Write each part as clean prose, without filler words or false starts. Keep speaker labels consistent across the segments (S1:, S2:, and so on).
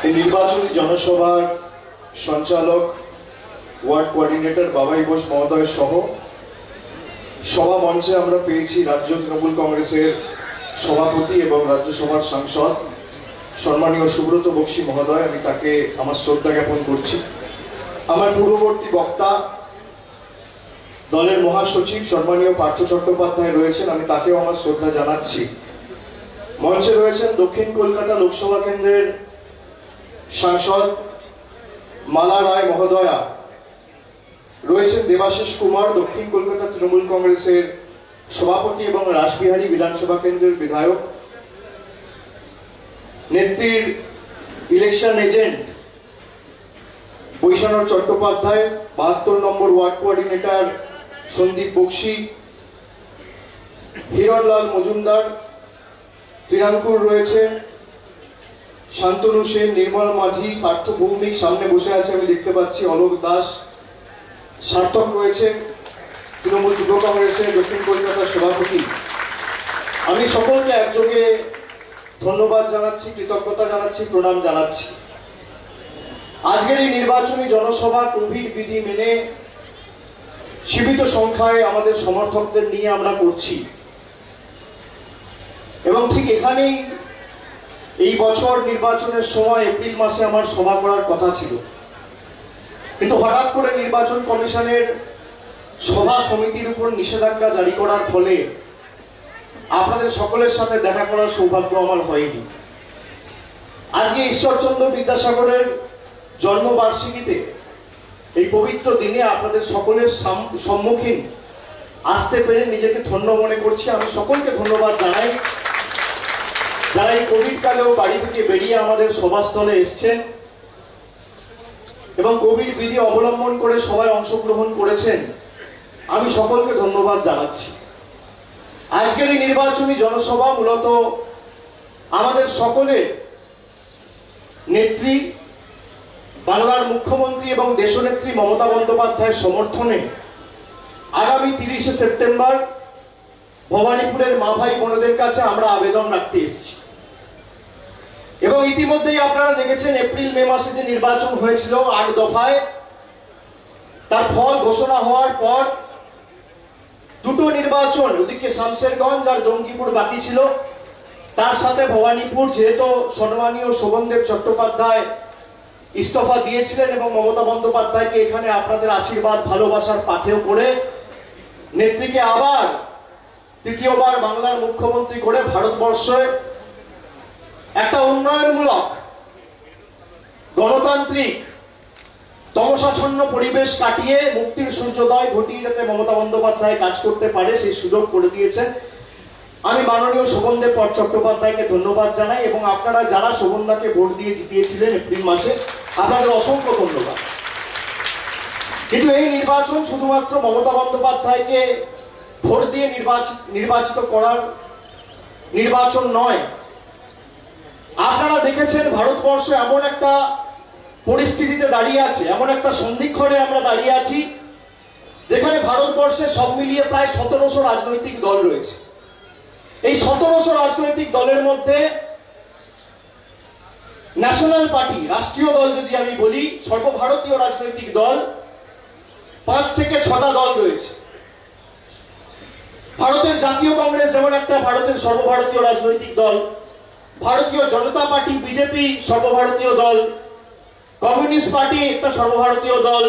S1: এই নির্বাচনী জনসভার সঞ্চালক ওয়ার্ড কোঅর্ডিনেটর বাবাই ঘোষ মহোদয় সহ সভা মঞ্চে আমরা পেয়েছি রাজ্য তৃণমূল কংগ্রেসের সভাপতি এবং রাজ্যসভার সাংসদ সম্মানীয় সুব্রত বক্সী মহোদয়। আমি তাকে আমার শ্রদ্ধা জ্ঞাপন করছি। আমার পূর্ববর্তী বক্তা দলের মহাসচিব সম্মানীয় পার্থ চট্টোপাধ্যায় রয়েছেন, আমি তাকেও আমার শ্রদ্ধা জানাচ্ছি। মঞ্চে রয়েছেন দক্ষিণ কলকাতা লোকসভা কেন্দ্রের সাংসদ মালা রায় মহোদয়া, রয়েছেন দেবাশিস কুমার দক্ষিণ কলকাতা তৃণমূল কংগ্রেসের সভাপতি এবং রাসবিহারী বিধানসভা কেন্দ্রের বিধায়ক, নেত্রীর ইলেকশন এজেন্ট বৈশানর চট্টোপাধ্যায়, 72 নম্বর ওয়ার্ড কোঅর্ডিনেটর সন্দীপ বক্সী, হিরণলাল মজুমদার, ত্রিনাঙ্কুর রয়েছে, শান্তনু সেন, নির্মল মাঝি, পার্থ ভৌমিক সামনে বসে আছে আমি দেখতে পাচ্ছি, অলোক দাস, সার্থক রয়েছে তৃণমূল যুব কংগ্রেসের দক্ষিণ কলকাতার সভাপতি। আমি সকলকে একযোগে ধন্যবাদ জানাচ্ছি, কৃতজ্ঞতা জানাচ্ছি, প্রণাম জানাচ্ছি। আজকের এই নির্বাচনী জনসভা কোভিড বিধি মেনে সীমিত সংখ্যায় আমাদের সমর্থকদের নিয়ে আমরা করছি এবং ঠিক এখানেই এই বছর নির্বাচনের সময় এপ্রিল মাসে আমার সভা করার কথা ছিল, কিন্তু হঠাৎ করে নির্বাচন কমিশনের সভা সমিতির উপর নিষেধাজ্ঞা জারি করার ফলে আপনাদের সকলের সাথে দেখা করার সৌভাগ্য আমার হয়নি। আজকে ঈশ্বরচন্দ্র বিদ্যাসাগরের জন্মবার্ষিকীতে এই পবিত্র দিনে আপনাদের সকলের সম্মুখীন আসতে পেরে নিজেকে ধন্য মনে করছি। আমি সকলকে ধন্যবাদ জানাই যারা এই কোভিড কালেও বাড়ি থেকে বেরিয়ে আমাদের সভাস্থলে এসছেন এবং কোভিড বিধি অবলম্বন করে সবাই অংশগ্রহণ করেছেন। আমি সকলকে ধন্যবাদ জানাচ্ছি। আজকের এই নির্বাচনী জনসভা মূলত আমাদের সকলের নেত্রী বাংলার মুখ্যমন্ত্রী এবং দেশনেত্রী মমতা বন্দ্যোপাধ্যায়ের সমর্থনে আগামী 30শে সেপ্টেম্বর ভবানীপুরের মা ভাই বোনদের কাছে আমরা আবেদন রাখতে এসেছি এবং ইতিমধ্যেই আপনারা দেখেছেন এপ্রিল মে মাসে যে নির্বাচন হয়েছিল 8 দফায়, তার ফল ঘোষণা হওয়ার পর দুটো নির্বাচন, ওদিকে শামশেরগঞ্জ আর জঙ্গিপুর বাকি ছিল, তার সাথে ভবানীপুর, যেহেতু সম্মানীয় শোভনদেব চট্টোপাধ্যায় ইস্তফা দিয়েছিলেন এবং মমতা বন্দ্যোপাধ্যায়কে এখানে আপনাদের আশীর্বাদ ভালোবাসার পাথেয় করে নেত্রীকে আবার তৃতীয়বার বাংলার মুখ্যমন্ত্রী করে ভারতবর্ষে একটা উন্নয়নমূলক গণতান্ত্রিক তমসাচ্ছন্ন পরিবেশ কাটিয়ে মুক্তির সূর্যোদয় ঘটিয়ে যাতে মমতা বন্দ্যোপাধ্যায় কাজ করতে পারে সেই সুযোগ করে দিয়েছেন। আমি মাননীয় শোভনদেব চট্টোপাধ্যায়কে ধন্যবাদ জানাই এবং আপনারা যারা শোভনদাকে ভোট দিয়ে জিতিয়েছিলেন এপ্রিল মাসে, আপনাদের অসংখ্য ধন্যবাদ। কিন্তু এই নির্বাচন শুধুমাত্র মমতা বন্দ্যোপাধ্যায়কে ভোট দিয়ে নির্বাচিত করার নির্বাচন নয়। আপনারা দেখেছেন ভারতবর্ষ এমন একটা পরিস্থিতিতে দাঁড়িয়ে আছে, এমন একটা সন্ধিক্ষণে আমরা দাঁড়িয়ে আছি যেখানে ভারতবর্ষে সব মিলিয়ে প্রায় 1700 রাজনৈতিক দল রয়েছে। এই 1700 রাজনৈতিক দলের মধ্যে ন্যাশনাল পার্টি, রাষ্ট্রীয় দল যদি আমি বলি, সর্বভারতীয় রাজনৈতিক দল 5 থেকে 6টা দল রয়েছে। ভারতের জাতীয় কংগ্রেস যেমন একটা ভারতের সর্বভারতীয় রাজনৈতিক দল, ভারতীয় জনতা পার্টি বিজেপি সর্বভারতীয় দল, কমিউনিস্ট পার্টি একটা সর্বভারতীয় দল,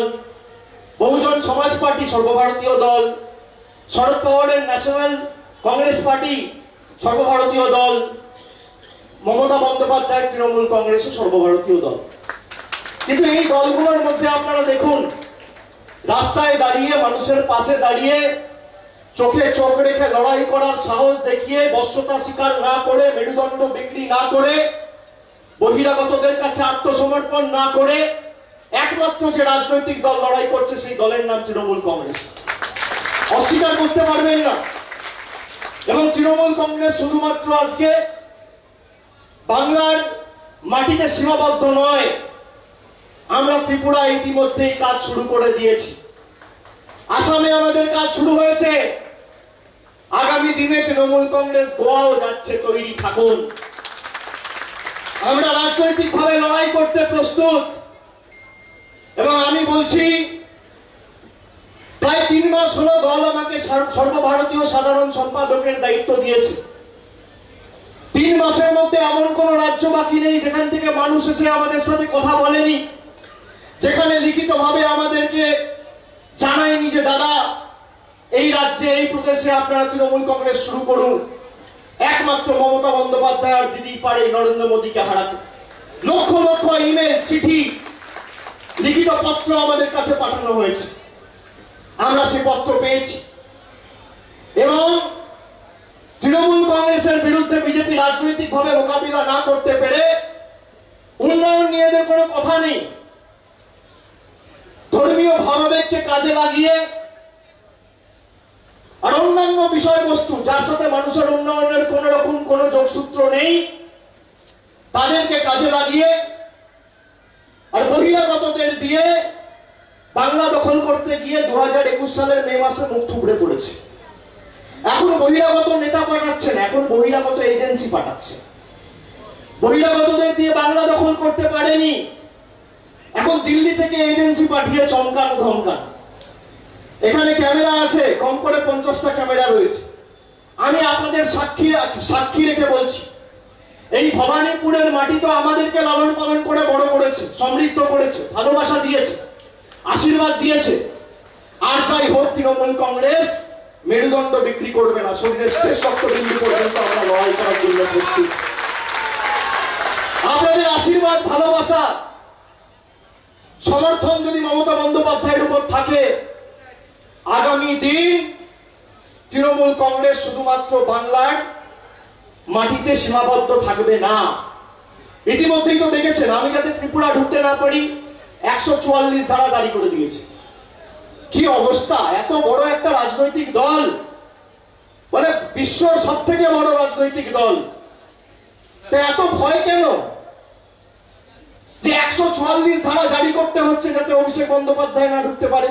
S1: বহুজন সমাজ পার্টি সর্বভারতীয় দল, শরদ পাওয়ারের ন্যাশনাল কংগ্রেস পার্টি সর্বভারতীয় দল, মমতা বন্দ্যোপাধ্যায়ের তৃণমূল কংগ্রেসের সর্বভারতীয় দল। কিন্তু এই দলগুলোর মধ্যে আপনারা দেখুন, রাস্তায় দাঁড়িয়ে মানুষের পাশে দাঁড়িয়ে চোখে চোখ রেখে লড়াই করার সাহস দেখিয়ে বশ্যতা স্বীকার না করে, মেরুদণ্ড বিক্রি না করে, বহিরাগতদের কাছে আত্মসমর্পণ না করে একমাত্র যে রাজনৈতিক দল লড়াই করছে সেই দলের নাম তৃণমূল কংগ্রেস। অস্বীকার করতে পারবেন না। এবং তৃণমূল কংগ্রেস শুধুমাত্র আজকে বাংলার মাটিতে সীমাবদ্ধ নয়, আমরা ত্রিপুরায় ইতিমধ্যেই কাজ শুরু করে দিয়েছি, আসামে আমাদের কাজ শুরু হয়েছে, আগামী দিনে তৃণমূল কংগ্রেস গোয়াও যাচ্ছে, তৈরি থাকুন। আমরা রাজনৈতিকভাবে লড়াই করতে প্রস্তুত। এবং আমি বলছি, প্রায় 3 মাস হলো দল আমাকে সর্বভারতীয় সাধারণ সম্পাদকের দায়িত্ব দিয়েছে। 3 মাসের মধ্যে এমন কোন রাজ্য বাকি নেই যেখান থেকে মানুষ এসে আমাদের সাথে কথা বলেনি, যেখানে লিখিতভাবে আমাদেরকে জানায়নি যে দাদা এই রাজ্যে এই প্রদেশে আপনারা তৃণমূল কংগ্রেস শুরু করুন। একমাত্র মমতা বন্দ্যোপাধ্যায় আর দিদি পারে নরেন্দ্র মোদীকে হারাতে। লক্ষ লক্ষ ইমেল, চিঠি, লিখিত পত্র আমাদের কাছে পাঠানো হয়েছে। আমরা সেই পত্র পেয়েছি এবং তৃণমূল কংগ্রেসের বিরুদ্ধে বিজেপি রাজনৈতিকভাবে মোকাবিলা না করতে পেরে উন্নয়ন নিয়ে এদের কোনো কথা নেই। ধর্মীয় ভাবাবেগকে কাজে লাগিয়ে আর অন্যান্য বিষয়বস্তু যার সাথে মানুষের উন্নয়নের কোন রকম কোন যোগসূত্র নেই তাদেরকে কাজে লাগিয়ে আর বহিরাগতদের দিয়ে বাংলা দখল করতে গিয়ে 2021 সালের মে মাসে মুখ থুবড়ে পড়েছে। এখন বহিরাগত নেতা পাঠাচ্ছেন, এখন বহিরাগত এজেন্সি পাঠাচ্ছে। বহিরাগতদের দিয়ে বাংলা দখল করতে পারেনি, এখন দিল্লি থেকে এজেন্সি পাঠিয়ে চমকান ধমকান। এখানে ক্যামেরা আছে, কম করে 50টা ক্যামেরা রয়েছে। আমি আপনাদের সাক্ষী রেখে বলছি, এই ভবানীপুরের মাটি তো আমাদেরকে লালন পালন করে বড় করেছে, সমৃদ্ধ করেছে, ভালোবাসা দিয়েছে, আশীর্বাদ দিয়েছে। আর যাই হোক, তৃণমূল কংগ্রেস মেরুদণ্ড বিক্রি করবে না। শরীরের শেষ রক্তবিন্দু পর্যন্ত আমরা লড়াই করার জন্য প্রস্তুত। আপনাদের আশীর্বাদ, ভালোবাসা, সমর্থন যদি মমতা বন্দ্যোপাধ্যায়ের উপর থাকে, আগামী দিন তৃণমূল কংগ্রেস শুধুমাত্র বাংলার মাটিতে সীমাবদ্ধ থাকবে না। ইতিমধ্যেই তো দেখেছেন, আমি যাতে ত্রিপুরা ঢুকতে না পারি 144 ধারা জারি করে দিয়েছে। কি অবস্থা! এত বড় একটা রাজনৈতিক দল, মানে বিশ্বর সব থেকে বড় রাজনৈতিক দল, এত ভয় কেন যে 144 ধারা জারি করতে হচ্ছে যাতে অভিষেক বন্দ্যোপাধ্যায় না ঢুকতে পারে?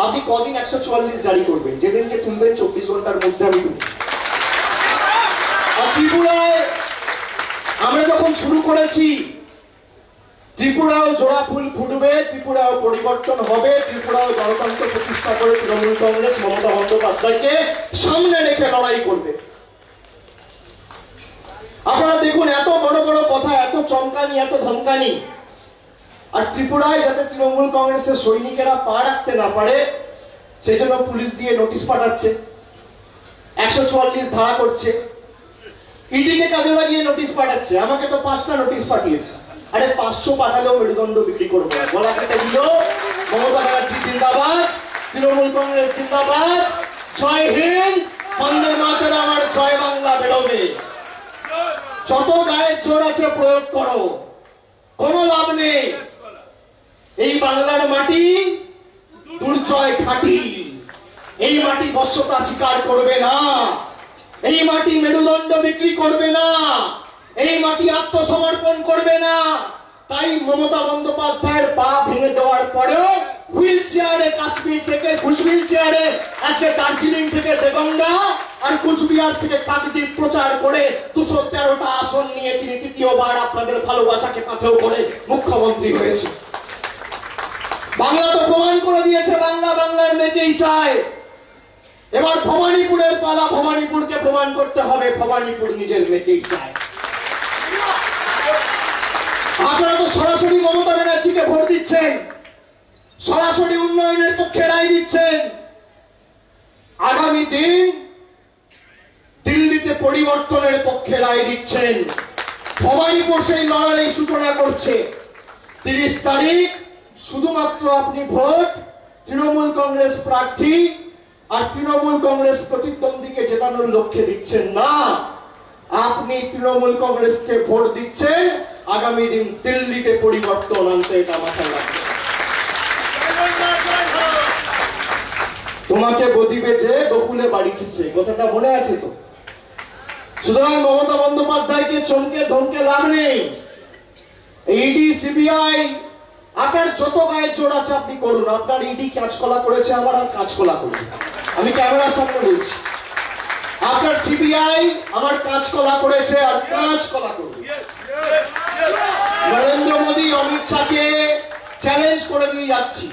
S1: আপনি কদিন 144 জারি করবেন? যেদিনকে তুলবেন 24 ঘন্টার মধ্যে আমি তুলব। আর ত্রিপুরায় আমরা যখন শুরু করেছি, ত্রিপুরাও জোড়া ফুল ফুটবে, ত্রিপুরাও পরিবর্তন হবে, ত্রিপুরাও গণতন্ত্র প্রতিষ্ঠা করে তৃণমূল কংগ্রেস মমতা বন্দ্যোপাধ্যায়কে সামনে রেখে লড়াই করবে। আপনারা দেখুন, এত বড় বড় কথা, এত চমকানি, এত ধমকানি, আর ত্রিপুরায় যাতে তৃণমূল কংগ্রেসের সৈনিকেরা পা রাখতে না পারে সেই জন্য পুলিশ দিয়ে নোটিশ পাঠাচ্ছে, 144 ধারা করছে, ইডিকে কাজে লাগিয়ে নোটিশ পাঠাচ্ছে। আমাকে তো 5টা নোটিশ পাঠিয়েছে। আরে 500 পাঠালেও মেরুদণ্ড বিক্রি করবো না। বলা কেটে দিল, মমতা ব্যানার্জি জিন্দাবাদ, তৃণমূল কংগ্রেস জিন্দাবাদ, জয় হিন্দ, বন্দে মাতরম, আমার জয় বাংলা বেরোবে। যত গায়ের জোর আছে প্রয়োগ করো, কোনো লাভ নেই। এই বাংলার মাটি দুর্জয় খাঁটি, এই মাটি বশ্যতা স্বীকার করবে না, এই মাটি মেরুদণ্ড বিক্রি করবে না, এই মাটি আত্মসমর্পণ করবে না। তাই মমতা বন্দ্যোপাধ্যায়ের পা ভেঙে দেওয়ার পরেও হুইল চেয়ারে, কাশ্মীর থেকে হুইল চেয়ারে, আজকে দার্জিলিং থেকে দেগঙ্গা আর কুচবিহার থেকে কাকদ্বীপ প্রচার করে 213টা আসন নিয়ে তিনি তৃতীয়বার আপনাদের ভালোবাসাকে পাথেয় করে মুখ্যমন্ত্রী হয়েছে। বাংলা তো প্রমাণ করে দিয়েছে, বাংলা বাংলার মেয়েকেই চায়। এবার ভবানীপুরের পালা, ভবানীপুরকে প্রমাণ করতে হবে ভবানীপুর নিজের মেয়েকেই চায়। আপনারা তো সরাসরি মমতা ব্যানার্জিকে ভোট দিচ্ছেন, সরাসরি উন্নয়নের পক্ষে রায় দিচ্ছেন। আগামী দিন দিল্লিতে পরিবর্তনের পক্ষে রায় দিচ্ছেন। ভবানীপুর সেই লড়াই সূচনা করছে। 30 তারিখ শুধুমাত্র আপনি ভোট তৃণমূল কংগ্রেস প্রার্থী আর তৃণমূল কংগ্রেস প্রতিদ্বন্দ্বীকে জেতানোর লক্ষ্যে দিচ্ছেন না, আপনি তৃণমূল কংগ্রেসকে ভোট দিচ্ছেন আগামী দিন দিল্লিতে পরিবর্তন আনতে। এটা মাথায় রাখবেন। তোমাকে বদিবে যে গোকুলে বাড়িছে সে, কথাটা মনে আছে তো? সুতরাং মমতা বন্দ্যোপাধ্যায়কে চমকে ধমকে লাভ নেই। ইডি, সিবিআই, আপনার যত গায়ের জোর আছে আপনি করুন। আপনার ইডি কাজকলা করেছে, আমার আর কাজকলা করুন। আমি ক্যামেরার সামনে বলছি, আপনার সিবিআই আমার কাজকলা করেছে আর কাজকলা করুন। নরেন্দ্র মোদী অমিত শাহকে চ্যালেঞ্জ করে দিয়ে যাচ্ছি,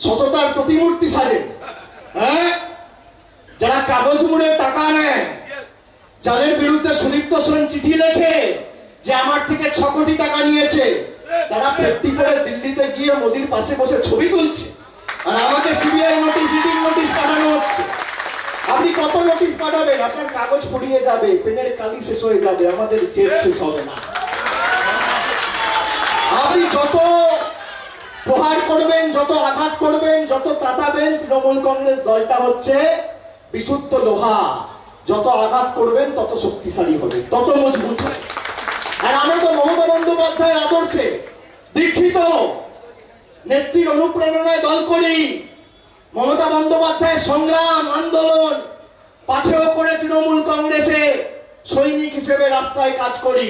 S1: সততার প্রতিমূর্তি সাজেন। হ্যাঁ, যারা কাগজ মুড়ে টাকা নেয়, যাদের বিরুদ্ধে সুদীপ্ত সেন চিঠি লেখে যে আমার থেকে 6 কোটি টাকা নিয়েছে, তারা ফেরতি করে দিল্লিতে গিয়ে মোদির পাশে বসে ছবি তুলছে, আর আমাকে সিবিআই নোটিশ, ইডির নোটিশ পাঠানো হচ্ছে। আপনি কত নোটিশ পাঠাবেন? আপনার কাগজ ফুরিয়ে যাবে, পেনের কালি শেষ হয়ে যাবে, আমাদের জেদ শেষ হবে না। আপনি যত প্রহার করবেন, যত আঘাত করবেন, যত তাতাবেন, তৃণমূল কংগ্রেস দলটা হচ্ছে বিশুদ্ধ লোহা। যত আঘাত করবেন তত শক্তিশালী হবে, তত মজবুত হবে। আর আমরা তো মমতা বন্দ্যোপাধ্যায়ের আদর্শে দীক্ষিত, নেত্রীর অনুপ্রেরণায় দল করি। মমতা বন্দ্যোপাধ্যায়ের সংগ্রাম আন্দোলন পাথেয় করে তৃণমূল কংগ্রেসে সৈনিক হিসেবে রাস্তায় কাজ করি।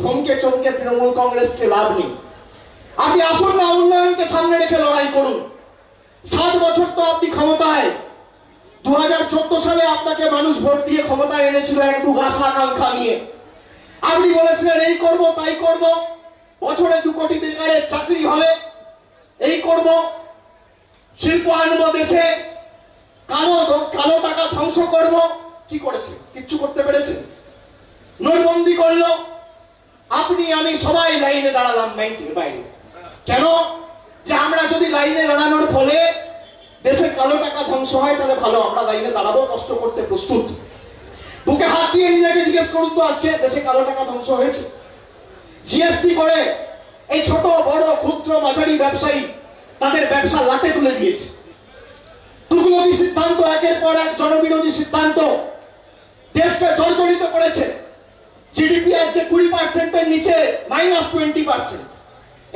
S1: থমকে চমকে তৃণমূল কংগ্রেসকে লাভ নেই। আপনি আসুন না, উন্নয়নকে সামনে রেখে লড়াই করুন। 7 বছর তো আপনি ক্ষমতায়, 2014 সালে আপনাকে মানুষ ভোট দিয়ে ক্ষমতায় এনেছিল একটু আশা আকাঙ্ক্ষা নিয়ে। আপনি বলেছিলেন এই করব তাই করব, বছরে 2 কোটি বেকারের চাকরি হবে, এই করব, শিল্প আনবো দেশে, কালো টাকা ধ্বংস করব। কি করেছে? কিচ্ছু করতে পেরেছে? নোটবন্দি করলো, আপনি আমি সবাই লাইনে দাঁড়ালাম ব্যাংকের বাইরে। কেন? যে আমরা যদি লাইনে দাঁড়ানোর ফলে দেশের কালো টাকা ধ্বংস হয়, তাহলে ভালো, আমরা লাইনে দাঁড়াবো, কষ্ট করতে প্রস্তুত। বুকে হাত দিয়ে নিজেকে জিজ্ঞেস করুন তো, আজকে দেশে কালো টাকা ধ্বংস হয়েছে? জিএসটি করে এই ছোট বড় ক্ষুদ্র মাঝারি ব্যবসায়ী তাদের ব্যবসা লাটে তুলে দিয়েছে। তুগলকি সিদ্ধান্ত, একের পর এক জনবিরোধী সিদ্ধান্ত দেশকে জর্জরিত করেছে। জিডিপি আজকে 20%-এর নিচে, -20%।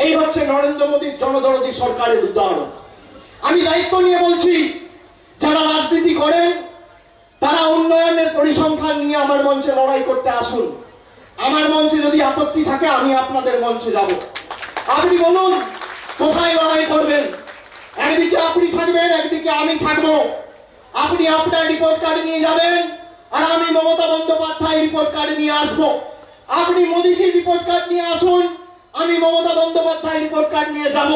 S1: এই হচ্ছে নরেন্দ্র মোদীর জনদরদী সরকারের উদাহরণ। আমি দায়িত্ব নিয়ে বলছি, যারা রাজনীতি করেন তারা উন্নয়নের পরিসংখ্যান নিয়ে আমার মঞ্চে লড়াই করতে আসুন। আমার মঞ্চে যদি আপত্তি থাকে, আমি আপনাদের মঞ্চে যাব। আপনি বলুন কোথায় লড়াই করবেন। একদিকে আপনি থাকবেন, একদিকে আমি থাকবো। আপনি আপনার রিপোর্ট কার্ড নিয়ে যাবেন, আর আমি মমতা বন্দ্যোপাধ্যায় রিপোর্ট কার্ড নিয়ে আসবো। আপনি মোদীজির রিপোর্ট কার্ড নিয়ে আসুন, আমি মমতা বন্দ্যোপাধ্যায় রিপোর্ট কার্ড নিয়ে যাব।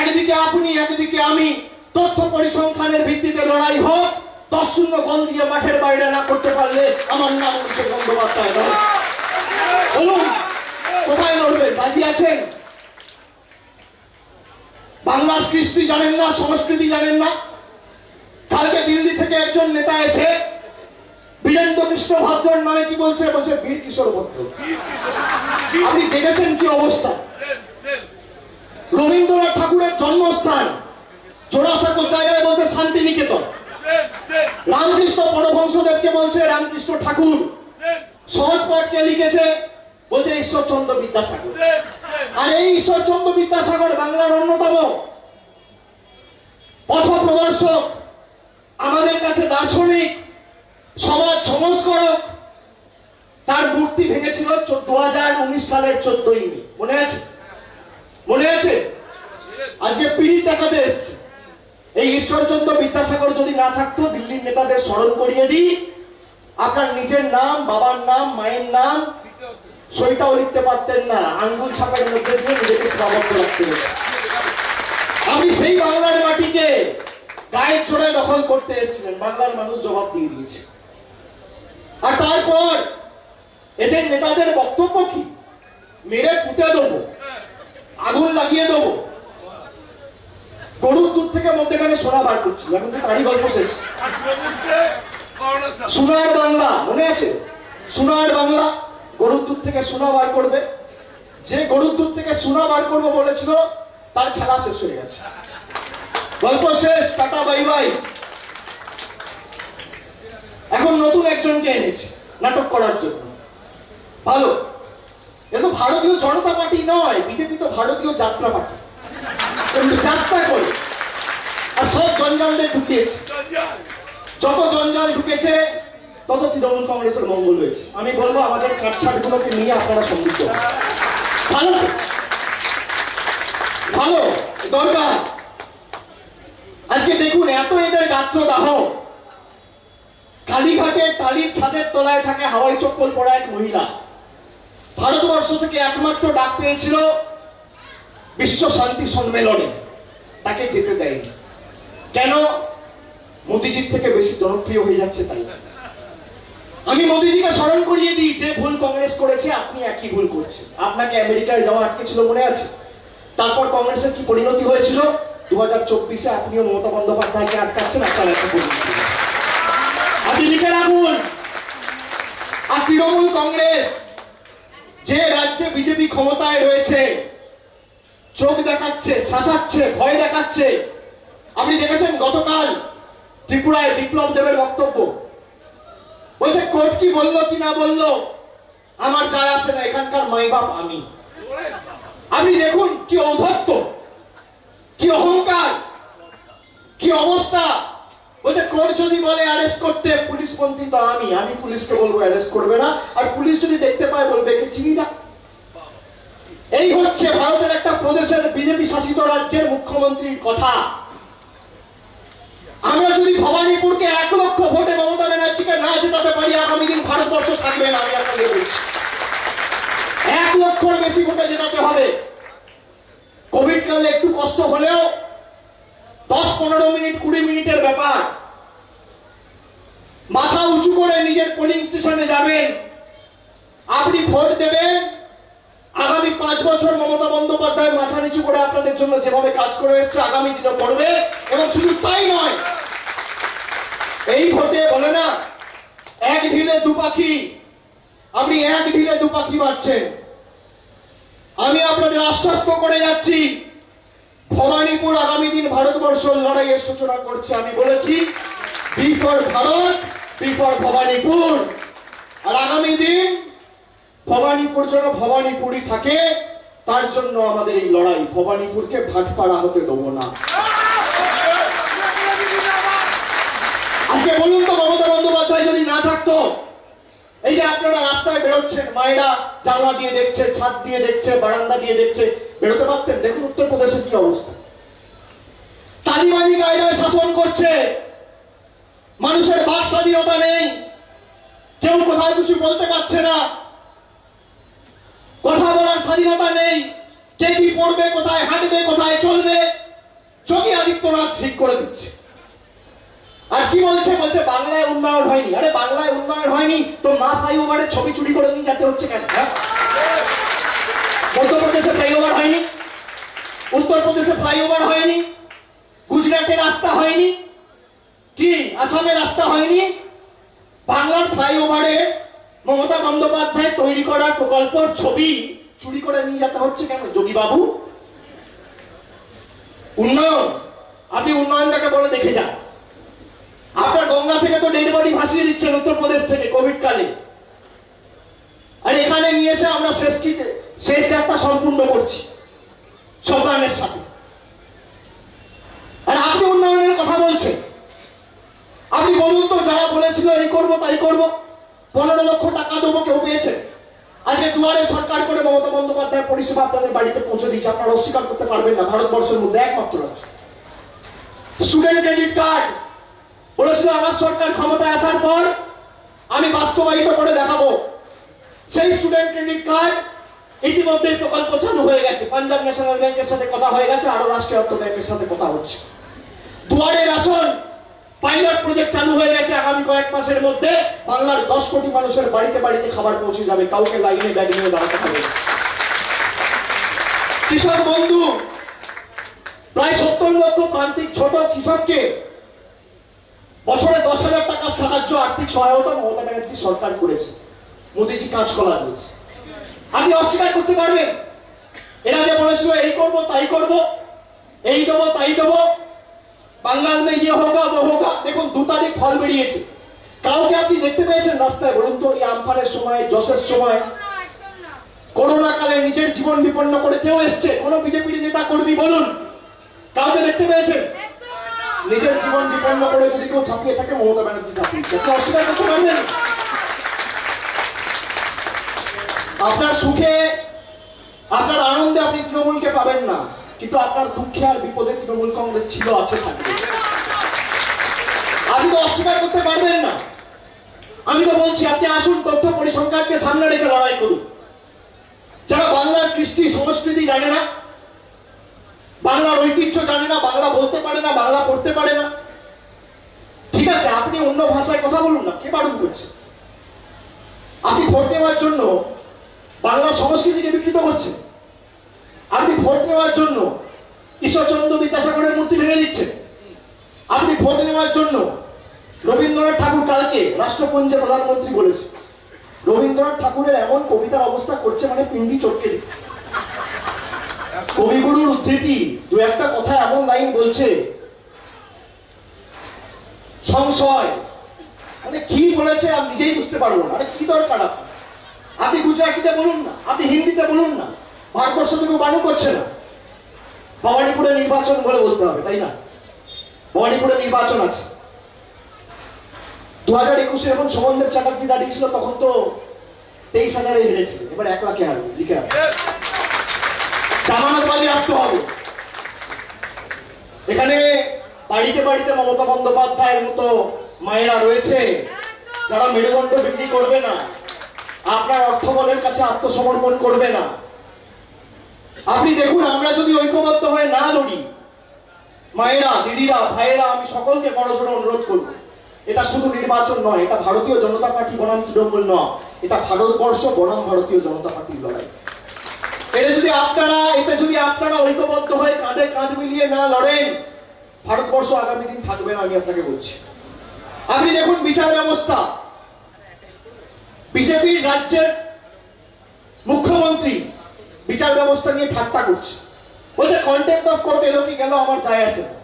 S1: একদিকে আপনি, একদিকে আমি। তথ্য পরিসংখ্যানের ভিত্তিতে লড়াই হোক। 10-0 গোল দিয়ে মাঠের বাইরে না করতে পারলে আমার নাম অভিষেক বন্দ্যোপাধ্যায় নয়। বলুন কোথায় লড়বেন? রাজি আছেন? বাংলার কৃষ্টি জানেন না, সংস্কৃতি জানেন না? কালকে দিল্লি থেকে একজন নেতা এসে বীরেন্দ্র কৃষ্ণ ভদ্রর নামে কি বলছে? বলছে বীর কিশোর ভদ্র। আপনি দেখেছেন কি অবস্থা? রবীন্দ্রনাথ ঠাকুরের জন্মস্থান জোড়াসাঁকো জায়গায় বলছে শান্তিনিকেতন। রামকৃষ্ণ পরমহংসদেবকে বলছে রামকৃষ্ণ ঠাকুর। সহজপাঠকে লিখেছে বলছে ঈশ্বরচন্দ্র বিদ্যাসাগর। আর এই ঈশ্বরচন্দ্র বিদ্যাসাগর বাংলার অন্যতম পথ প্রদর্শক, আমাদের কাছে দার্শনিক, সমাজ সংস্কারক। তার মূর্তি ভেঙেছিল 2019 সালের 14ই মে। মনে আছে? মনে আছে? আজকে পিড়িত দেখাতে এসছে। এই ঈশ্বরচন্দ্র বিদ্যাসাগর যদি না থাকতো, দিল্লির নেতাদের স্মরণ করিয়ে দিই, আপনার নিজের নাম, বাবার নাম, মায়ের নাম সইটাও লিখতে পারতেন না। আঙ্গুল ছাপের মধ্যে দিয়ে নিজেকে সীমাবদ্ধ রাখতে হতো। আপনি সেই বাংলার মাটিকে গায়ের জোড়ায় দখল করতে এসেছিলেন। বাংলার মানুষ জবাব দিয়ে দিয়েছে। আর তারপর এদের নেতাদের বক্তব্য কি? মেরে পুঁতে দেবো, আগুন লাগিয়ে দেবো। গরুর দুধ থেকে মধ্যেখানে সোনা বার করছিল। এখন তো তারই গল্প শেষ। সোনার বাংলা, মনে আছে? সোনার বাংলা, গরুর দুধ থেকে সোনা বার করবে। যে গরুর দুধ থেকে সোনা বার করবো বলেছিল, তার খেলা শেষ হয়ে গেছে। গল্প শেষ, টাটা বাই বাই। এখন নতুন একজনকে এনেছে নাটক করার জন্য। ভালো, এ তো ভারতীয় জনতা পার্টি নয়, বিজেপি তো ভারতীয় যাত্রা পার্টি। যাত্রা করে আর সব জঞ্জালদের ঢুকিয়েছে। যত জঞ্জাল ঢুকেছে তত তৃণমূল কংগ্রেসের মঙ্গল হয়েছে। আমি বলবো আমাদের কাটছাটগুলোকে নিয়ে আপনারা সমৃদ্ধ। ভালো ভালো দরকার। আজকে দেখুন, এত এদের গাত্রদাহ। কালীঘাটে টালির ছাদের তলায় থাকে হাওয়াই চপ্পল পরা এক মহিলা। ভারতবর্ষ থেকে একমাত্র ডাক পেয়েছিল বিশ্ব শান্তি সম্মেলনে, তাকে যেতে দেয়নি। কেন? মোদিজির থেকে বেশি জনপ্রিয় হয়ে যাচ্ছে তাই। আমি মোদিজিকে স্মরণ করিয়ে দিই, যে ভুল কংগ্রেস করেছে আপনি একই ভুল করছেন। আপনাকে আমেরিকায় যাওয়া আটকে ছিল, মনে আছে? তারপর কংগ্রেসের কি পরিণতি হয়েছিল? 2024-এ আপনিও মমতা বন্দ্যোপাধ্যায়কে আটকাচ্ছেন, আপনার একটা পরিণতি। আপনি লিখে রাখুন। আর তৃণমূল কংগ্রেস যে রাজ্যে বিজেপি ক্ষমতায় রয়েছে, চোখ দেখাচ্ছে, শাসাচ্ছে, ভয় দেখাচ্ছে। আপনি দেখেছেন গতকাল ত্রিপুরায় বিপ্লব দেবের বক্তব্য, বলছে কোর্ট কি বললো কি না বললো আমার যায় আসে না, এখানকার মাই বাপ আমি। আপনি দেখুন কি ঔদ্ধত্য, কি অহংকার, কি অবস্থা। বলছে কোর্ট যদি বলে অ্যারেস্ট করতে, পুলিশ মন্ত্রী তো আমি পুলিশকে বলবো অ্যারেস্ট করবে না, আর পুলিশ যদি দেখতে পায় বলবে একে চিনি না। এই হচ্ছে ভারতের একটা প্রদেশের বিজেপি শাসিত রাজ্যের মুখ্যমন্ত্রীর কথা। আমরা যদি ভবানীপুরকে 1 লক্ষ ভোটে মমতা ব্যানার্জিকে না জেতাতে পারি, আগামী দিন ভারতবর্ষ থাকবে না। আমি আপনাদের বলছি 1 লক্ষর বেশি ভোটে জেতাতে হবে। কোভিড কালে একটু কষ্ট হলেও 10-15 মিনিট 20 মিনিটের ব্যাপার। মাথা উঁচু করে নিজের পোলিং স্টেশনে যাবেন, আপনি ভোট দেবেন। আগামী 5 বছর মমতা বন্দ্যোপাধ্যায় মাথা নিচু করে আপনাদের জন্য যেভাবে কাজ করে এসছে আগামী দিনে করবে। এবং শুধু তাই নয়, এই ভোটে বলে না এক ঢিলে দু পাখি, আপনি এক ঢিলে দু পাখি মারছেন। আমি আপনাদের আশ্বস্ত করে যাচ্ছি, ভবানীপুর আগামী দিন ভারতবর্ষের লড়াইয়ের সূচনা করছে। আমি বলেছি B for Bharat, B for Bhabanipur. আর আগামী দিন ভবানীপুর যেন ভবানীপুরই থাকে, তার জন্য আমাদের এই লড়াই। ভবানীপুরকে ভাটপাড়া হতে দেবো না। আজকে বলুন তো, মমতা বন্দ্যোপাধ্যায় যদি না থাকতো, এই যে আপনারা রাস্তায় বেরোচ্ছেন, মায়েরা জানলা দিয়ে দেখছে, ছাদ দিয়ে দেখছে, বারান্দা দিয়ে দেখছে, বেরোতে পারতেন? দেখুন উত্তরপ্রদেশের কি অবস্থা। তালিবানি কায়দায় শাসন করছে, মানুষের বাক স্বাধীনতা নেই, কেউ কোথায় কিছু বলতে পারছে না, কথা বলার স্বাধীনতা নেই, কে কি পড়বে, কোথায় হাঁটবে, কোথায় চলবে, যোগী আদিত্যনাথ ঠিক করে দিচ্ছে। আর কি বলছে? বলছে বাংলায় উন্নয়ন হয়নি। আরে বাংলায় উন্নয়ন হয়নি তো মা ফ্লাইওভারের ছবি চুরি করে নিয়ে যেতে হচ্ছে কেন? মধ্যপ্রদেশে ফ্লাইওভার হয়নি, উত্তরপ্রদেশে ফ্লাইওভার হয়নি, গুজরাটে রাস্তা হয়নি, কি আসামে রাস্তা হয়নি? বাংলার ফ্লাইওভারে মমতা বন্দ্যোপাধ্যায় তৈরি করা প্রকল্পের ছবি চুরি করে নিয়ে যেতে হচ্ছে কেন? যোগী বাবু, উন্নয়ন, আপনি উন্নয়নটাকে বলে দেখে যান। আপনার গঙ্গা থেকে তো ডেড বডি ভাসিয়ে দিচ্ছেন উত্তরপ্রদেশ থেকে কোভিড কালে, আর এখানে নিয়ে এসে আমরা শেষ যাত্রা সম্পূর্ণ করছি সরকারের সাথে। আর আপনি উন্নয়নের কথা বলছেন। আপনি বলুন তো, যারা বলেছিল এই করবো তাই করবো, 15 লক্ষ টাকা দেবো, কেউ পেয়েছে? আজকে দুয়ারে সরকার করে মমতা বন্দ্যোপাধ্যায় পরিষেবা আপনাদের বাড়িতে পৌঁছে দিয়েছে। আপনারা অস্বীকার করতে পারবেন না, ভারতবর্ষের মধ্যে একমাত্র রাজ্য। স্টুডেন্ট ক্রেডিট কার্ড বলেছিল আমার সরকার ক্ষমতায় আসার পর আমি বাস্তবায়িত করে দেখাবো। সেই স্টুডেন্ট ক্রেডিট কার্ড ইতিমধ্যে প্রকল্প চালু হয়ে গেছে। পাঞ্জাব ন্যাশনাল ব্যাংকের সাথে কথা হয়ে গেছে, আরো রাষ্ট্রায়ত্ত ব্যাংকের সাথে কথা হচ্ছে। দুয়ারে রাশন পাইলট প্রজেক্ট চালু হয়ে গেছে। আগামী কয়েক মাসের মধ্যে বাংলার 10 কোটি মানুষের বাড়িতে বাড়িতে খাবার পৌঁছে যাবে, কাউকে লাইনে ব্যাগ নিয়ে দাঁড়াতে হবে। কৃষক বন্ধু, প্রায় 70 লক্ষ প্রান্তিক ছোট কৃষককে বছরে 10,000 টাকার সাহায্য, আর্থিক সহায়তা মমতা ব্যানার্জি সরকার করেছে, মোদীজি কাঁচকলা দিয়েছে। আপনি অস্বীকার করতে পারবেন? এরা যে বলেছিল এই করবো তাই করবো, এই দেবো তাই দেবো, বাঙ্গাল মে ইয়ে হোগা ও হোগা, দেখুন 2 তারিখ ফল বেরিয়েছে। কাউকে আপনি দেখতে পেয়েছেন রাস্তায়? বলুন তো, এই আমফানের সময়, যশের সময়, করোনা কালে নিজের জীবন বিপন্ন করে কেউ এসছে? কোন বিজেপির নেতা কর্মী বলুন, কাউকে দেখতে পেয়েছেন? নিজের জীবন বিপন্ন করে যদি কেউ ঝাঁপিয়ে থাকে, মমতা ব্যানার্জি ঝাঁপিয়েছে। আপনি অস্বীকার করতে পারবেন? আপনার সুখে, আপনার আনন্দে আপনি তৃণমূলকে পাবেন না, কিন্তু আপনার দুঃখে আর বিপদে তৃণমূল কংগ্রেস ছিল, আছে, থাকবে। আপনি তো অস্বীকার করতে পারবেন না। আমি তো বলছি আপনি আসুন, তথ্য পরিসংখ্যানকে সামনে রেখে লড়াই করুন। যারা বাংলার কৃষ্টি সংস্কৃতি জানে না, বাংলার ঐতিহ্য জানে না, বাংলা বলতে পারে না, বাংলা পড়তে পারে না। ঠিক আছে, আপনি অন্য ভাষায় কথা বলুন না, কে বারণ করছে? আপনি ভোট নেওয়ার জন্য বাংলার সংস্কৃতিকে বিকৃত করছেন। আপনি ভোট নেওয়ার জন্য ঈশ্বরচন্দ্র বিদ্যাসাগরের মূর্তি ভেঙে দিচ্ছেন। আপনি ভোট নেওয়ার জন্য রবীন্দ্রনাথ ঠাকুর কালকে রাষ্ট্রপুঞ্জে প্রধানমন্ত্রী বলেছে, রবীন্দ্রনাথ ঠাকুরের এমন কবিতার অবস্থা করছে মানে পিন্ডি চটকে দিচ্ছে। কবিগুরুর উদ্ধৃতি দু একটা কথা এমন লাইন বলছে, সংশয়, মানে কি বলেছে আমি নিজেই বুঝতে পারবো না। আরে কি দরকার? আপনি গুজরাটিতে বলুন না, আপনি হিন্দিতে বলুন না, ভারতবর্ষ থেকে বানু করছে না। ভবানীপুরে নির্বাচন বলে বলতে হবে, তাই না? ভবানীপুরে নির্বাচন আছে 2021-এ, যখন শোভনদেব চ্যাটার্জি দাঁড়িয়েছিল তখন তো 23,000-এ হেরেছিল, এবার 1 লাখে হারবে। লিখে রাখবে, জামানত বাজি আসতে হবে। এখানে বাড়িতে বাড়িতে মমতা বন্দ্যোপাধ্যায়ের মতো মায়েরা রয়েছে যারা মেরুদণ্ড বিক্রি করবে না, আপনার অর্থবলের কাছে আত্মসমর্পণ করবে না। আপনি দেখুন, আমরা যদি ঐক্যবদ্ধ হয়ে না লড়ি, মায়েরা, দিদিরা, ভাইয়েরা, আমি সকলকে বড়সড় অনুরোধ করব, এটা শুধু নির্বাচন নয়, এটা ভারতীয় জনতা পার্টি বনাম তৃণমূল নয়, এটা ভারতবর্ষ বনাম ভারতীয় জনতা পার্টির লড়াই। এতে যদি আপনারা ঐক্যবদ্ধ হয়ে কাঁধে কাঁধ মিলিয়ে না লড়েন, ভারতবর্ষ আগামী দিন থাকবে না, আমি আপনাকে বলছি। আপনি দেখুন বিচার ব্যবস্থা, বিজেপির রাজ্যের মুখ্যমন্ত্রী বিচার ব্যবস্থা নিয়ে ঠাট্টা করছে, বলছে কন্টেম্প্ট অফ কোর্ট এলো কি গেল আমার যায় আসে না।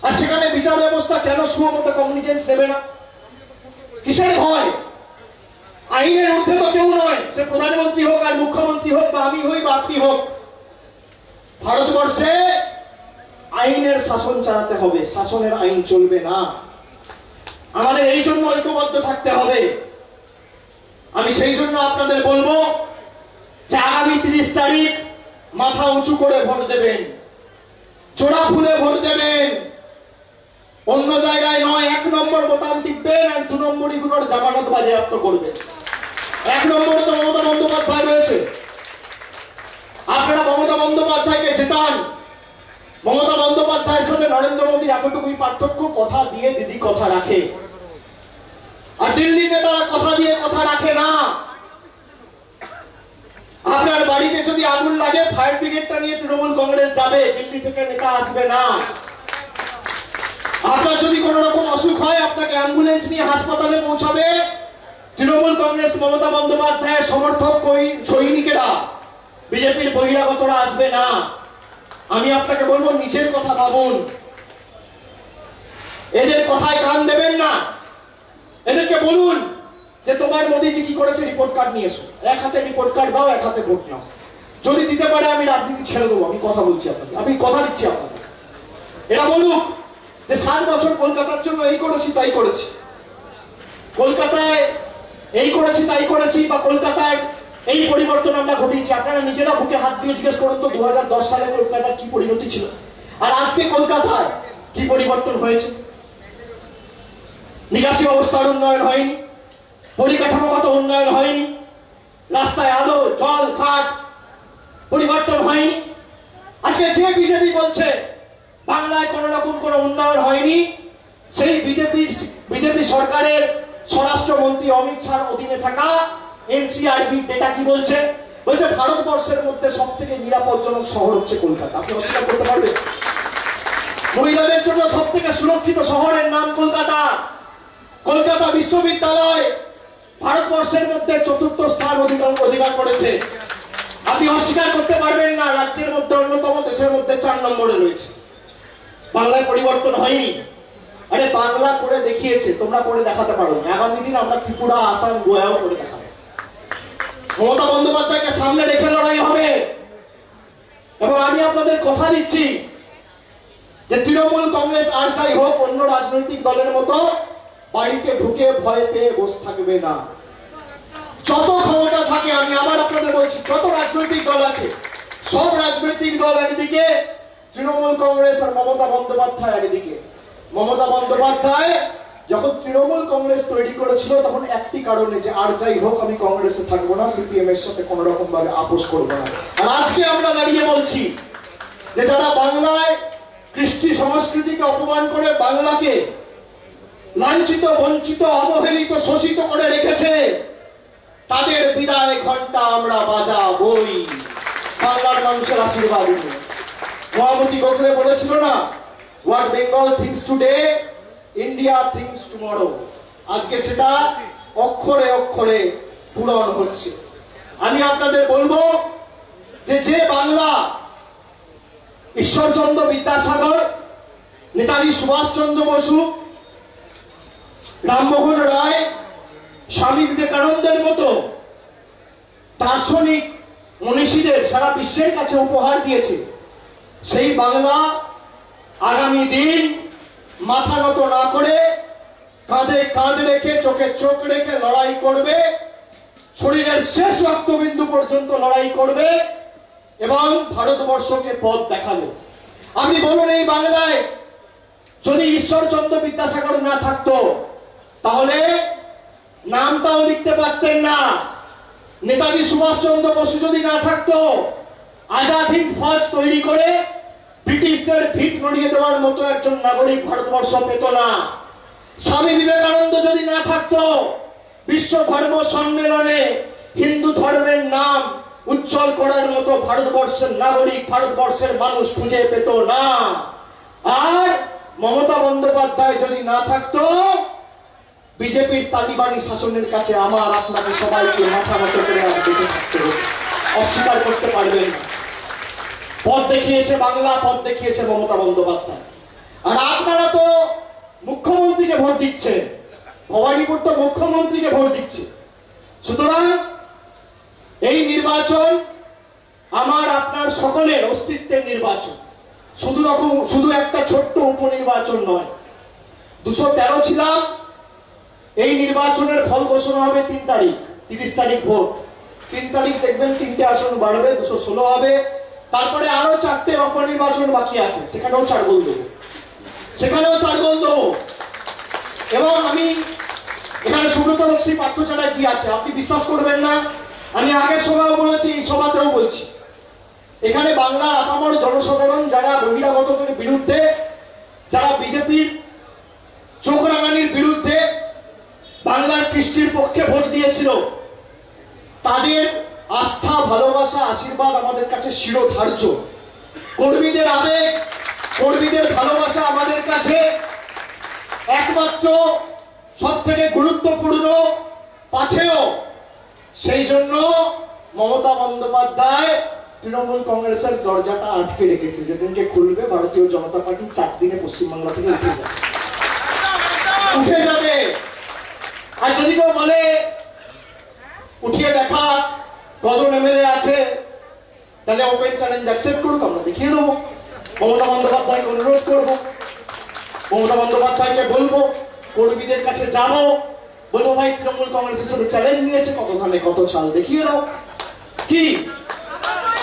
S1: আর সেখানে বিচার ব্যবস্থা কেন সুমতো কগনিজেন্স নেবে না? কিসের ভয়? আইনের ঊর্ধ্বে তো কেউ নয়, সে প্রধানমন্ত্রী হোক আর মুখ্যমন্ত্রী হোক বা আমি হই বা আপনি হোক। ভারতবর্ষে আইনের শাসন চালাতে হবে, শাসনের আইন চলবে না। আমাদের এই জন্য ঐক্যবদ্ধ থাকতে হবে। আমি সেই জন্য আপনাদের বলবো যে আগামী 30 তারিখ মাথা উঁচু করে ভোট দেবেন, চোরা ফুলে ভোট দেবেন, অন্য জায়গায় নয়। 1 নম্বর বোতাম টিপবেন আর 2 নম্বরই গুলোর জামানত বাজেয়াপ্ত করবেন। 1 নম্বরে তো মমতা বন্দ্যোপাধ্যায় রয়েছে, আপনারা মমতা বন্দ্যোপাধ্যায়কে জেতান। মমতা বন্দ্যোপাধ্যায়ের সাথে নরেন্দ্র মোদীর এতটুকুই পার্থক্য, কথা দিয়ে দিদি কথা রাখে, আর দিল্লিতে তারা কথা দিয়ে কথা রাখে না। আপনার বাড়িতে যদি আগুন লাগে, ফায়ার ব্রিগেডটা নিয়ে তৃণমূল কংগ্রেস যাবে, দিল্লি থেকে নেতা আসবে না। আপনার যদি কোন রকম অসুখ হয়, আপনাকে অ্যাম্বুলেন্স নিয়ে হাসপাতালে পৌঁছাবে তৃণমূল কংগ্রেস মমতা বন্দ্যোপাধ্যায়ের সমর্থক সৈনিকেরা, বিজেপির বহিরাগতরা আসবে না। আমি আপনাকে বলবো, নিজের কথা ভাবুন, এদের কথায় কান দেবেন না। এদেরকে বলুন যে তোমার মোদীজি কি করেছে, রিপোর্ট কার্ড নিয়ে এসো। এক হাতে রিপোর্ট কার্ড দাও, এক হাতে ভোট নাও। যদি দিতে পারে আমি রাজনীতি ছেড়ে দেবো, আমি কথা বলছি আপনাদের, আমি কথা দিচ্ছি আপনাদের। এরা বলুক যে 7 বছর কলকাতার জন্য এই করেছি তাই করেছি, কলকাতায় এই করেছি তাই করেছি, বা কলকাতায় এই পরিবর্তন আমরা ঘটিয়েছি। আপনারা নিজেরা বুকে হাত দিয়ে জিজ্ঞেস করুন তো 2010 সালে কলকাতার কি পরিণতি ছিল, আর আজকে কলকাতায় কি পরিবর্তন হয়েছে। নিকাশি ব্যবস্থার উন্নয়ন হয়নি, পরিকাঠামোগত উন্নয়ন হয়নি, রাস্তায় আলো জল ঘাট পরিবর্তন হয়নি। আজকে যে বিজেপি বলছে বাংলায় কোন রকম কোন উন্নয়ন হয়নি, সেই বিজেপি সরকারের স্বরাষ্ট্রমন্ত্রী অমিত শাহর অধীনে থাকা এনসিআরবি ডেটা কি বলছে? বলছে ভারতবর্ষের মধ্যে সব থেকে নিরাপদজনক শহর হচ্ছে কলকাতা। আপনি অস্বীকার করতে পারবেন? মহিলাদের জন্য সব থেকে সুরক্ষিত শহরের নাম কলকাতা। কলকাতা বিশ্ববিদ্যালয় ভারতবর্ষের মধ্যে 4র্থ স্থান অধিকার করেছে। আপনি অস্বীকার করতে পারবেন না, রাজ্যের মধ্যে অন্যতম, দেশের মধ্যে 4 নম্বরে রয়েছে। বাংলায় পরিবর্তন হয়নি। আরে বাংলা করে দেখিয়েছে, তোমরা করে দেখাতে পারো। আগামী দিন আমরা ত্রিপুরা, আসাম, গোয়াও করে দেখাবো। মমতা বন্দ্যোপাধ্যায়কে সামনে রেখে লড়াই হবে। এবং আমি আপনাদের কথা দিচ্ছি যে তৃণমূল কংগ্রেস আর যাই হোক, অন্য রাজনৈতিক দলের মতো বাড়িতে ঢুকে ভয় পেয়ে বসে থাকবে না। যত ক্ষমতা থাকে, আমি আবার আপনাদের বলছি, যত রাজনৈতিক দল আছে, সব রাজনৈতিক দল একদিকে, তৃণমূল কংগ্রেস আর মমতা বন্দ্যোপাধ্যায় একদিকে। মমতা বন্দ্যোপাধ্যায় যখন তৃণমূল কংগ্রেস তৈরি করেছিল তখন একটি কারণে, যে আর যাই হোক আমি কংগ্রেসে থাকবো না, সিপিএম এর সাথে কোন রকম ভাবে আপোষ করবো না। আর আজকে আমরা দাঁড়িয়ে বলছি যে যারা বাংলায় কৃষ্টি সংস্কৃতিকে অপমান করে বাংলাকে লাঞ্ছিত, বঞ্চিত, অবহেলিত, শোষিত করে রেখেছে, তাদের বিদায় ঘন্টা আমরা বাজাবই বাংলার মানুষের আশীর্বাদ নিয়ে। মহামতি গোখলে বলেছিল না, what Bengal things today, India things tomorrow. আজকে সেটা অক্ষরে অক্ষরে পূরণ হচ্ছে। আমি আপনাদের বলবো যে বাংলা ঈশ্বরচন্দ্র বিদ্যাসাগর, নেতাজি সুভাষচন্দ্র বসু, রামমোহন রায়, স্বামী বিবেকানন্দের মতো দার্শনিক মনীষীদের সারা বিশ্বের কাছে উপহার দিয়েছে, সেই বাংলা আগামী দিন মাথা নত না করে কাঁধে কাঁধ রেখে, চোখে চোখ রেখে লড়াই করবে, শরীরের শেষ রক্তবিন্দু পর্যন্ত লড়াই করবে এবং ভারতবর্ষকে পথ দেখাবে। আপনি বলুন, এই বাংলায় যদি ঈশ্বরচন্দ্র বিদ্যাসাগর না থাকতো তাহলে নামটাও লিখতে পারতেন না। নেতাজি সুভাষচন্দ্র বসু যদি না থাকতো, আজাদ হিন্দ ফৌজ তৈরি করে ব্রিটিশদের ভিত নড়িয়ে দেওয়ার মতো একজন নাগরিক ভারতবর্ষ পেত না। স্বামী বিবেকানন্দ যদি না থাকতো, বিশ্ব ধর্ম সম্মেলনে হিন্দু ধর্মের নাম উজ্জ্বল করার মতো ভারতবর্ষের নাগরিক, ভারতবর্ষের মানুষ খুঁজে পেত না। আর মমতা বন্দ্যোপাধ্যায় যদি না থাকতো, বিজেপির তালিবানি শাসনের কাছে আমার আপনাকে সবাইকে মাথা নত করে বেঁচে থাকতে হবে, অস্বীকার করতে পারবেন না। পথ দেখিয়েছে বাংলা, পথ দেখিয়েছে মমতা বন্দ্যোপাধ্যায়। আর আপনারা তো মুখ্যমন্ত্রীকে ভোট দিচ্ছেন, ভবানীপুর তো মুখ্যমন্ত্রীকে ভোট দিচ্ছে। সুতরাং এই নির্বাচন আমার আপনার সকলের অস্তিত্বের নির্বাচন, শুধু একটা ছোট্ট উপনির্বাচন নয়। 213 ছিলাম, এই নির্বাচনের ফল ঘোষণা হবে 3 তারিখ, 30 তারিখ ভোট, 3 তারিখ দেখবেন 3টে আসন বাড়বে, 216 হবে। তারপরে আরো 4টে উপনির্বাচন বাকি আছে, সেখানেও 4 গোল দেবো, সেখানেও 4 গোল দেবো। এবং আমি এখানে সুব্রত বক্সী, পার্থ চ্যাটার্জি আছে, আপনি বিশ্বাস করবেন না, আমি আগের সভাও বলেছি, এই সভাতেও বলছি, এখানে বাংলার আপামর জনসাধারণ যারা বহিরাগতদের বিরুদ্ধে, যারা বিজেপির চোখ রাঙানির বিরুদ্ধে বাংলার কৃষ্টির পক্ষে ভোট দিয়েছিল, তাদের আস্থা, ভালোবাসা, আশীর্বাদ আমাদের কাছে শিরোধার্য। কর্মীদের আবেগ, কর্মীদের ভালোবাসা আমাদের কাছে একমাত্র সব থেকে গুরুত্বপূর্ণ পাথেয়। সেই জন্য মমতা বন্দ্যোপাধ্যায় তৃণমূল কংগ্রেসের দরজাটা আটকে রেখেছে, যেদিনকে খুলবে ভারতীয় জনতা পার্টি 4 দিনে পশ্চিমবাংলা থেকে উঠে যাবে। আর যদি কেউ বলে উঠিয়ে দেখা কজন এমএলএ আছে, তাহলে ওপেন চ্যালেঞ্জ অ্যাকসেপ্ট করুক, আমরা দেখিয়ে দেবো। মমতা বন্দ্যোপাধ্যায়কে অনুরোধ করবো, মমতা বন্দ্যোপাধ্যায়কে বলবো, কর্মীদের কাছে যাবো, বলবো ভাই তৃণমূল কংগ্রেসের সাথে চ্যালেঞ্জ নিয়েছে, কত ধানে কত চাল দেখিয়ে দাও। কি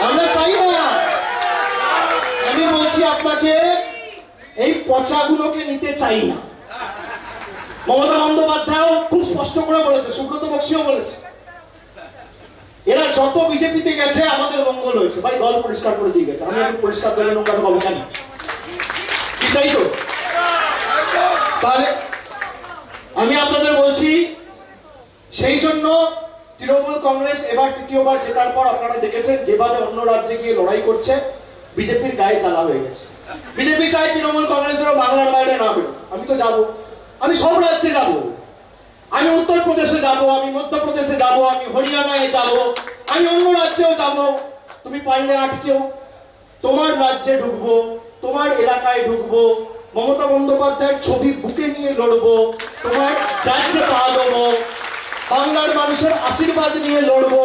S1: আমরা চাই না, আমি বলছি আপনাকে, এই পচাগুলোকে নিতে চাই না। মমতা বন্দ্যোপাধ্যায় খুব স্পষ্ট করে বলেছে, সুব্রত বক্সীও বলেছে, এরা যত বিজেপিতে গেছে আমাদের মঙ্গল হয়েছে। ভাই দল পরিষ্কার করে দিয়ে গেছে, আমি এখন পরিষ্কার দলের নোংরা পাবো কেন? তাই তো। তাহলে আমি আপনাদের বলছি, সেই জন্য তৃণমূল কংগ্রেস এবার তৃতীয়বার জেতার পর আপনারা দেখেছেন যেভাবে অন্য রাজ্যে গিয়ে লড়াই করছে, বিজেপির গায়ে জ্বালা হয়ে গেছে। বিজেপি চাই তৃণমূল কংগ্রেসেরও বাংলার বাইরে না বেরো। আমি তো যাবো, আমি সব রাজ্যে যাব, আমি উত্তরপ্রদেশে যাব, আমি মধ্যপ্রদেশে যাব, আমি হরিয়ানায় যাব, আমি অন্য রাজ্যেও যাব। তুমি পারলে আটকেও তোমার রাজ্যে ঢুকবো, তোমার এলাকায় ঢুকবো, মমতা বন্দ্যোপাধ্যায়ের ছবি বুকে নিয়ে লড়বো, তোমার রাজ্যে পা দেবো, বাংলার মানুষের আশীর্বাদ নিয়ে লড়বো,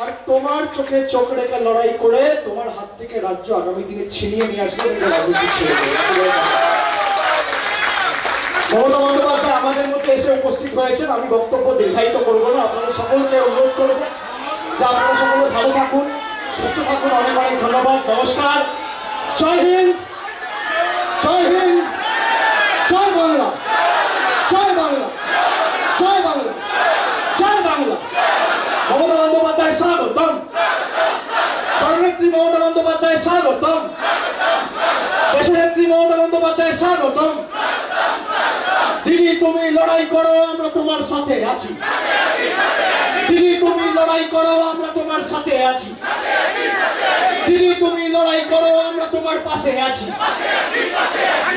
S1: আর তোমার চোখে চোখ রেখে লড়াই করে তোমার হাত থেকে রাজ্য আগামী দিনে ছিনিয়ে নিয়ে আসবে। রাজনীতি ছেড়ে দেবে। মমতা বন্দ্যোপাধ্যায় আমাদের মধ্যে এসে উপস্থিত হয়েছেন, আমি বক্তব্য দীর্ঘায়িত করবো না। আপনাদের সকলকে অনুরোধ করবো যে আপনারা সকলে ভালো থাকুন, সুস্থ থাকুন। অনেক অনেক ধন্যবাদ, নমস্কার, জয় হিন্দ, জয় হিন্দ, জয় বাংলা, জয় দেশনেত্রী মমতা বন্দ্যোপাধ্যায় স্বাগতম, দেশনেত্রী মমতা বন্দ্যোপাধ্যায় স্বাগতম। দিদি তুমি লড়াই করো, আমরা তোমার সাথে আছি। দিদি তুমি লড়াই করো, আমরা তোমার সাথে আছি। দিদি তুমি লড়াই করো, আমরা তোমার পাশে আছি।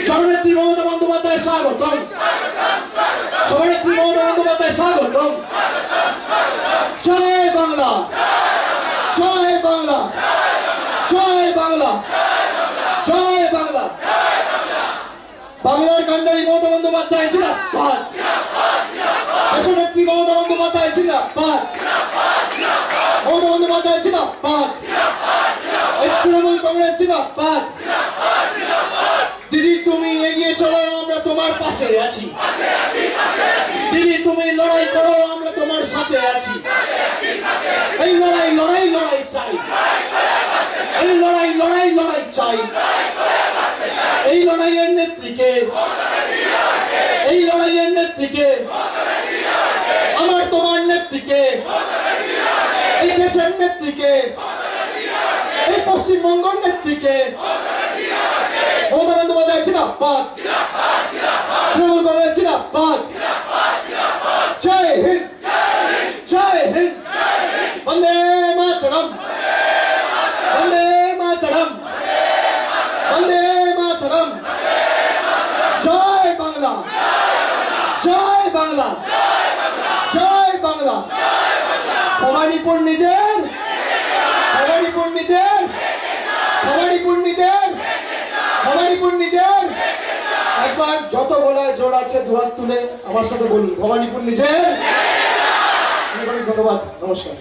S1: জননেত্রী মমতা বন্দ্যোপাধ্যায় স্বাগতম, সভানেত্রী মমতা বন্দ্যোপাধ্যায় স্বাগতম। জয় বাংলা, জয় বাংলা, জয় বাংলা, জয় বাংলা। বাংলার কান্ডারি মমতা বন্দ্যোপাধ্যায় জিন্দাবাদ, দেশনেত্রী মমতা বন্দ্যোপাধ্যায় জিন্দাবাদ, মমতা বন্দ্যোপাধ্যায় জিন্দাবাদ, তৃণমূল কংগ্রেস জিন্দাবাদ। দিদি তুমি এগিয়ে চলো, আমরা তোমার পাশে আছি। দিদি তুমি লড়াই করো, আমরা তোমার সাথে আছি। এই লড়াই লড়াই লড়াই চাই, এই লড়াই লড়াই লড়াই চাই। এই লড়াইয়ের নেত্রীকে, এই লড়াইয়ের নেত্রীকে, আমার তোমার নেত্রীকে, এই দেশের নেত্রীকে, এই পশ্চিমবঙ্গের নেত্রীকে মমতা বন্দ্যোপাধ্যায় জিন্দাবাদ, তৃণমূল কংগ্রেস জিন্দাবাদ। জয় হিন্দ, জয় হিন্দ, বন্দে মাতরম, বন্দে মাতরম, বন্দে মাতরম। জয় বাংলা, জয় বাংলা, জয় বাংলা। ভবানীপুর নিজের, ভবানীপুর নিজের, ভবানীপুর নিজের, ভবানীপুর নিজের। একবার যত বলায় জোর আছে দুহাত তুলে আমার সাথে বলুন, ভবানীপুর নিজের। ধন্যবাদ, নমস্কার।